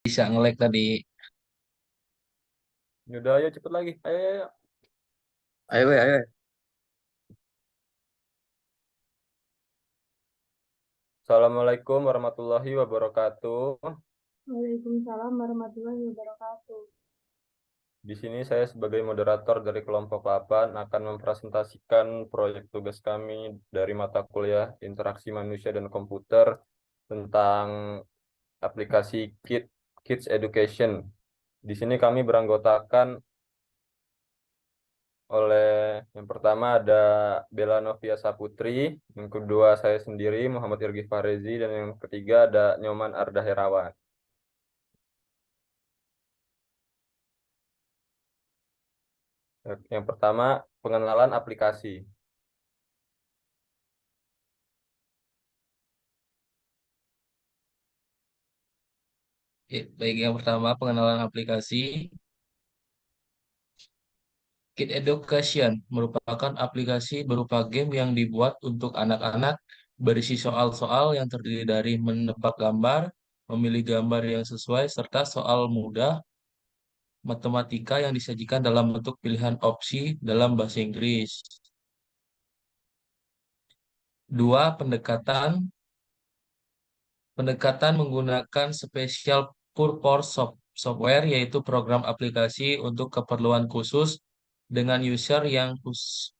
Bisa nge-lag tadi. Yaudah, ayo cepet lagi. Ayo, ayo, ayo. Ayo, ayo. Assalamualaikum warahmatullahi wabarakatuh. Waalaikumsalam warahmatullahi wabarakatuh. Di sini saya sebagai moderator dari kelompok 8 akan mempresentasikan proyek tugas kami dari mata kuliah Interaksi Manusia dan Komputer tentang aplikasi Kids Education. Di sini kami beranggotakan oleh yang pertama ada Bella Novia Saputri, yang kedua saya sendiri Muhammad Irgi Farezi, dan yang ketiga ada Nyoman Arda Herawan. Yang pertama, pengenalan aplikasi. Baik, yang pertama pengenalan aplikasi. Kid Education merupakan aplikasi berupa game yang dibuat untuk anak-anak berisi soal-soal yang terdiri dari menebak gambar, memilih gambar yang sesuai, serta soal mudah matematika yang disajikan dalam bentuk pilihan opsi dalam bahasa Inggris. Dua, pendekatan. Pendekatan menggunakan special purpose software, yaitu program aplikasi untuk keperluan khusus dengan user yang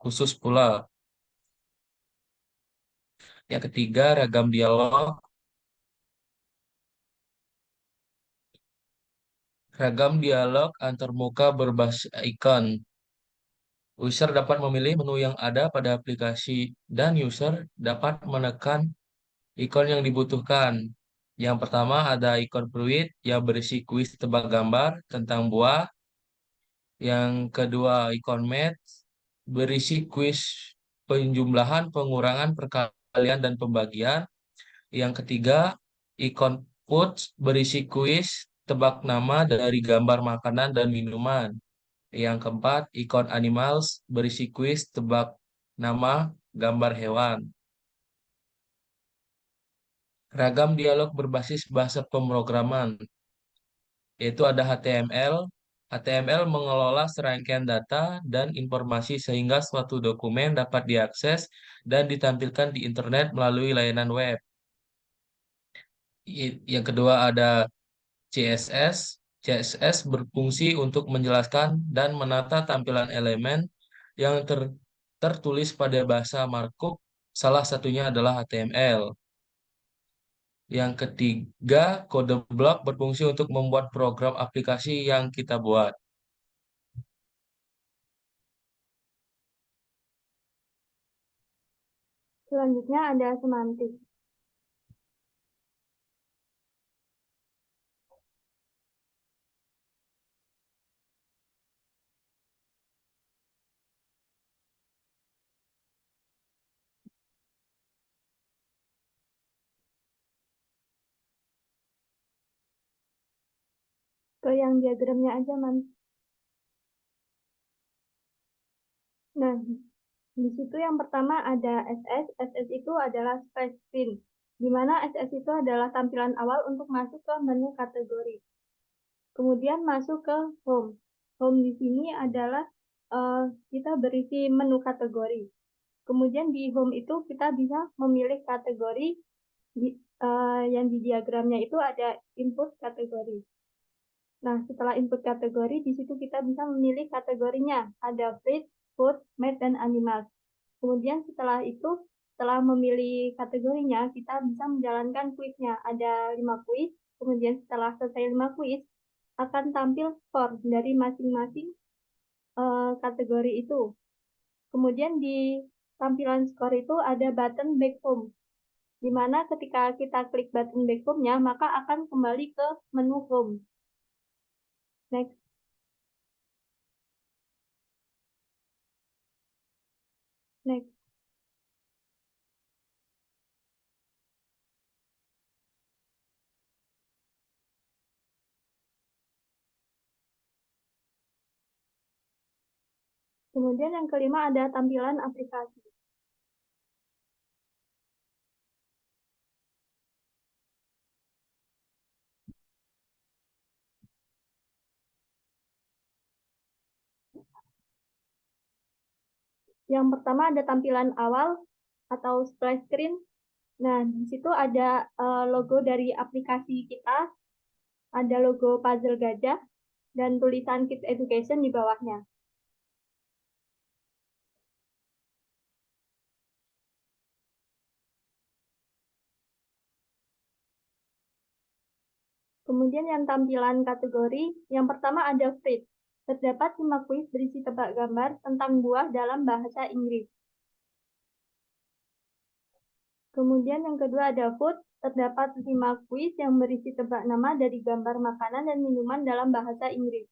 khusus pula. Yang ketiga, ragam dialog. Ragam dialog antarmuka berbasis ikon. User dapat memilih menu yang ada pada aplikasi dan user dapat menekan ikon yang dibutuhkan. Yang pertama ada ikon fruit yang berisi kuis tebak gambar tentang buah. Yang kedua ikon math berisi kuis penjumlahan, pengurangan, perkalian, dan pembagian. Yang ketiga ikon food berisi kuis tebak nama dari gambar makanan dan minuman. Yang keempat, ikon animals berisi kuis tebak nama gambar hewan. Ragam dialog berbasis bahasa pemrograman, yaitu ada HTML. HTML mengelola serangkaian data dan informasi sehingga suatu dokumen dapat diakses dan ditampilkan di internet melalui layanan web. Yang kedua ada CSS. CSS berfungsi untuk menjelaskan dan menata tampilan elemen yang tertulis pada bahasa markup, salah satunya adalah HTML. Yang ketiga, kode blok berfungsi untuk membuat program aplikasi yang kita buat. Selanjutnya ada semantik. Ke yang diagramnya aja, Man. Nah, di situ yang pertama ada SS. SS itu adalah splash screen, di mana SS itu adalah tampilan awal untuk masuk ke menu kategori. Kemudian masuk ke home. Home di sini adalah kita berisi menu kategori. Kemudian di home itu kita bisa memilih kategori yang di diagramnya itu ada input kategori. Nah, setelah input kategori, di situ kita bisa memilih kategorinya. Ada fruit, food, math, dan animals. Kemudian setelah itu, setelah memilih kategorinya, kita bisa menjalankan kuisnya. Ada 5 kuis. Kemudian setelah selesai 5 kuis, akan tampil skor dari masing-masing kategori itu. Kemudian di tampilan skor itu ada button back home, di mana ketika kita klik button back home-nya, maka akan kembali ke menu home. Next. Next. Kemudian yang kelima ada tampilan aplikasi. Yang pertama ada tampilan awal atau splash screen. Nah, di situ ada logo dari aplikasi kita, ada logo puzzle gajah, dan tulisan Kids Education di bawahnya. Kemudian yang tampilan kategori, yang pertama ada Free. Terdapat 5 kuis berisi tebak gambar tentang buah dalam bahasa Inggris. Kemudian yang kedua ada Food. Terdapat 5 kuis yang berisi tebak nama dari gambar makanan dan minuman dalam bahasa Inggris.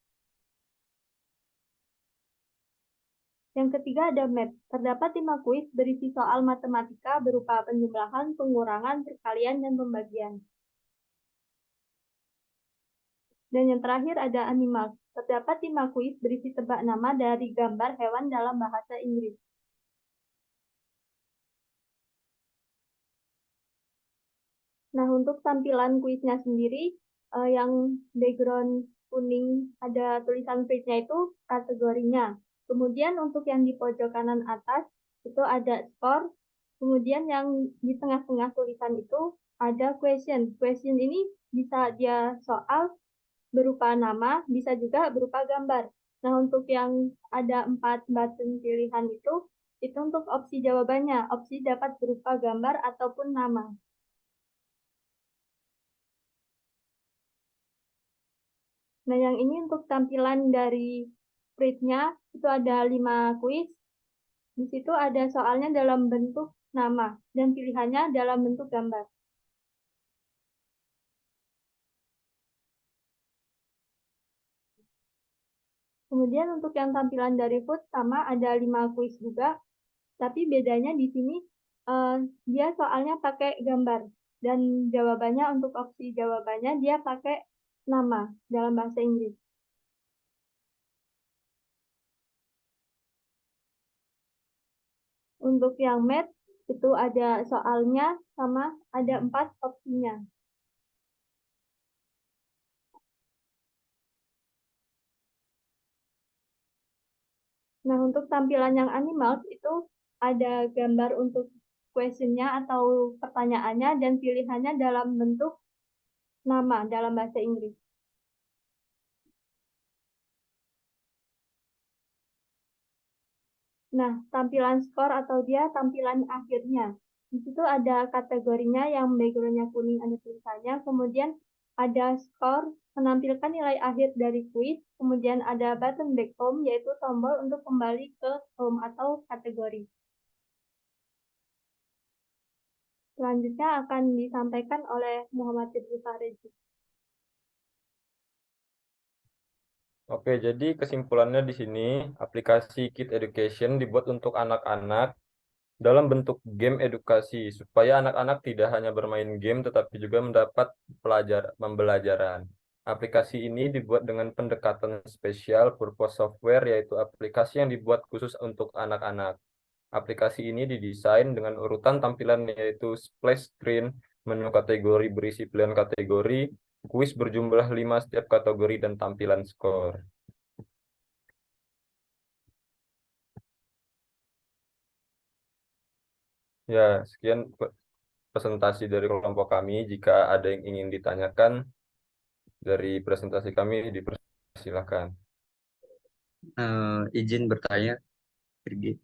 Yang ketiga ada Math. Terdapat 5 kuis berisi soal matematika berupa penjumlahan, pengurangan, perkalian, dan pembagian. Dan yang terakhir ada Animal. Terdapat 5 kuis berisi tebak nama dari gambar hewan dalam bahasa Inggris. Nah, untuk tampilan kuisnya sendiri, yang background kuning ada tulisan kuisnya itu kategorinya. Kemudian untuk yang di pojok kanan atas itu ada skor. Kemudian yang di tengah-tengah tulisan itu ada question. Question ini bisa dia soal berupa nama, bisa juga berupa gambar. Nah, untuk yang ada 4 button pilihan itu untuk opsi jawabannya. Opsi dapat berupa gambar ataupun nama. Nah, yang ini untuk tampilan dari quiz-nya itu ada 5 kuis. Di situ ada soalnya dalam bentuk nama dan pilihannya dalam bentuk gambar. Kemudian untuk yang tampilan dari food sama ada 5 kuis juga, tapi bedanya di sini dia soalnya pakai gambar dan jawabannya untuk opsi jawabannya dia pakai nama dalam bahasa Inggris. Untuk yang math itu ada soalnya sama ada 4 opsinya. Nah, untuk tampilan yang animals itu ada gambar untuk questionnya atau pertanyaannya dan pilihannya dalam bentuk nama dalam bahasa Inggris. Nah, tampilan skor atau dia tampilan akhirnya. Di situ ada kategorinya yang backgroundnya kuning ada tulisannya, kemudian ada skor menampilkan nilai akhir dari kuis, kemudian ada button back home yaitu tombol untuk kembali ke home atau kategori. Selanjutnya akan disampaikan oleh Muhammad Ridzi Fahrezi. Oke, jadi kesimpulannya di sini, aplikasi Kid Education dibuat untuk anak-anak dalam bentuk game edukasi, supaya anak-anak tidak hanya bermain game, tetapi juga mendapat pembelajaran. Aplikasi ini dibuat dengan pendekatan spesial purpose software, yaitu aplikasi yang dibuat khusus untuk anak-anak. Aplikasi ini didesain dengan urutan tampilan yaitu splash screen, menu kategori berisi pilihan kategori, kuis berjumlah 5 setiap kategori, dan tampilan skor. Ya, sekian presentasi dari kelompok kami. Jika ada yang ingin ditanyakan dari presentasi kami, dipersilakan. Izin bertanya, Virgi.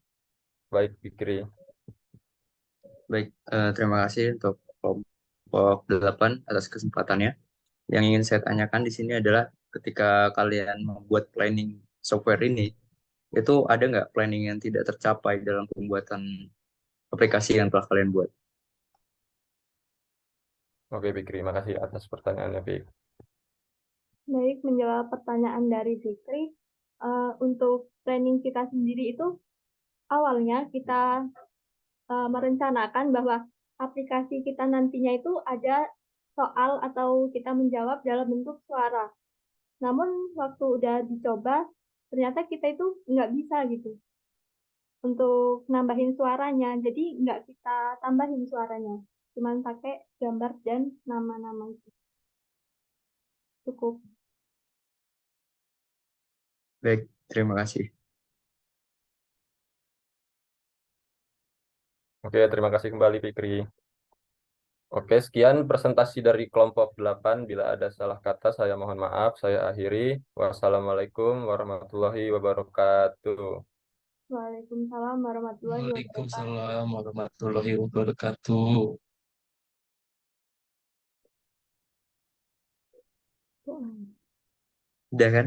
Baik, Fikri. Baik, terima kasih untuk kelompok 8 atas kesempatannya. Yang ingin saya tanyakan di sini adalah ketika kalian membuat planning software ini, itu ada nggak planning yang tidak tercapai dalam pembuatan aplikasi yang telah kalian buat? Oke, Fikri. Makasih atas pertanyaannya, Fik. Baik, menjawab pertanyaan dari Fikri, untuk planning kita sendiri itu awalnya kita merencanakan bahwa aplikasi kita nantinya itu ada soal atau kita menjawab dalam bentuk suara. Namun waktu udah dicoba, ternyata kita itu nggak bisa gitu untuk nambahin suaranya. Jadi nggak kita tambahin suaranya, cuman pakai gambar dan nama-nama itu. Cukup. Baik, terima kasih. Oke, terima kasih kembali Fikri. Oke, sekian presentasi dari kelompok 8. Bila ada salah kata, saya mohon maaf. Saya akhiri. Wassalamualaikum warahmatullahi wabarakatuh. Waalaikumsalam warahmatullahi wabarakatuh. Waalaikumsalam warahmatullahi wabarakatuh. Udah kan?